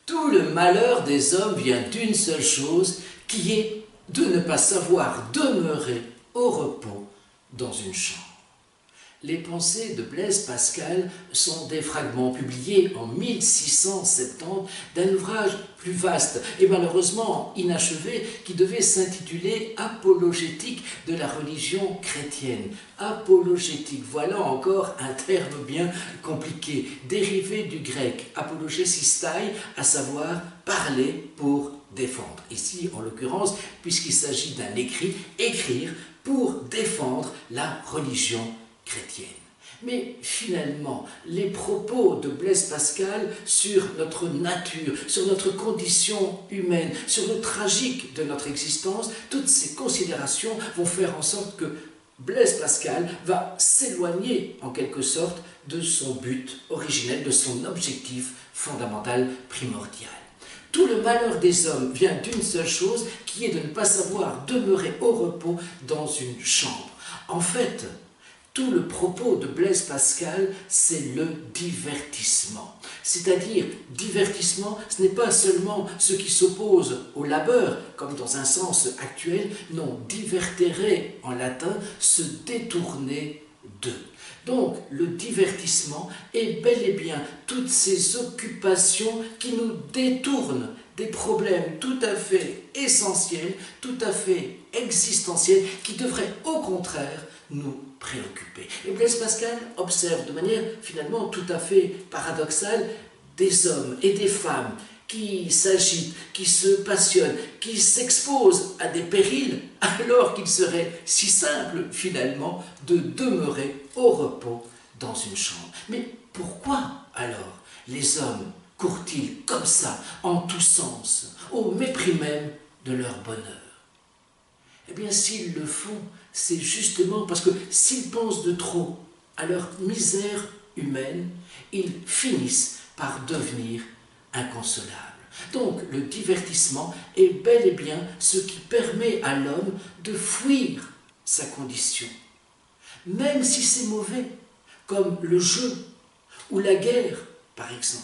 Tout le malheur des hommes vient d'une seule chose, qui est de ne pas savoir demeurer au repos dans une chambre. Les pensées de Blaise Pascal sont des fragments publiés en 1670 d'un ouvrage plus vaste et malheureusement inachevé qui devait s'intituler « Apologétique de la religion chrétienne ». Apologétique, voilà encore un terme bien compliqué, dérivé du grec « apologesistai », à savoir « parler pour défendre ». Ici, en l'occurrence, puisqu'il s'agit d'un écrit, écrire pour défendre la religion chrétienne. Mais finalement, les propos de Blaise Pascal sur notre nature, sur notre condition humaine, sur le tragique de notre existence, toutes ces considérations vont faire en sorte que Blaise Pascal va s'éloigner en quelque sorte de son but originel, de son objectif fondamental primordial. Tout le malheur des hommes vient d'une seule chose, qui est de ne pas savoir demeurer au repos dans une chambre. En fait, tout le propos de Blaise Pascal, c'est le divertissement. C'est-à-dire, divertissement, ce n'est pas seulement ce qui s'oppose au labeur, comme dans un sens actuel, non, divertere en latin, se détourner de. Donc, le divertissement est bel et bien toutes ces occupations qui nous détournent des problèmes tout à fait essentiels, tout à fait existentiels, qui devraient au contraire nous préoccuper. Et Blaise Pascal observe de manière finalement tout à fait paradoxale des hommes et des femmes qui s'agitent, qui se passionnent, qui s'exposent à des périls, alors qu'il serait si simple finalement de demeurer au repos dans une chambre. Mais pourquoi alors les hommes courent-ils comme ça, en tous sens, au mépris même de leur bonheur? Eh bien, s'ils le font, c'est justement parce que s'ils pensent de trop à leur misère humaine, ils finissent par devenir inconsolables. Donc, le divertissement est bel et bien ce qui permet à l'homme de fuir sa condition, même si c'est mauvais, comme le jeu ou la guerre, par exemple.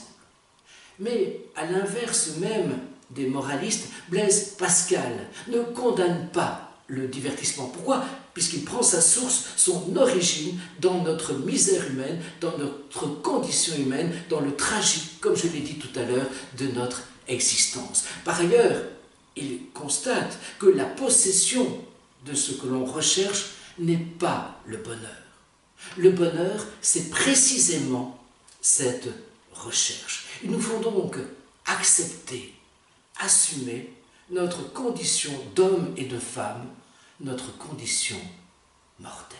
Mais à l'inverse même des moralistes, Blaise Pascal ne condamne pas le divertissement. Pourquoi? Puisqu'il prend sa source, son origine dans notre misère humaine, dans notre condition humaine, dans le tragique, comme je l'ai dit tout à l'heure, de notre existence. Par ailleurs, il constate que la possession de ce que l'on recherche n'est pas le bonheur. Le bonheur, c'est précisément cette recherche. Il nous faut donc accepter, assumer notre condition d'homme et de femme, notre condition mortelle.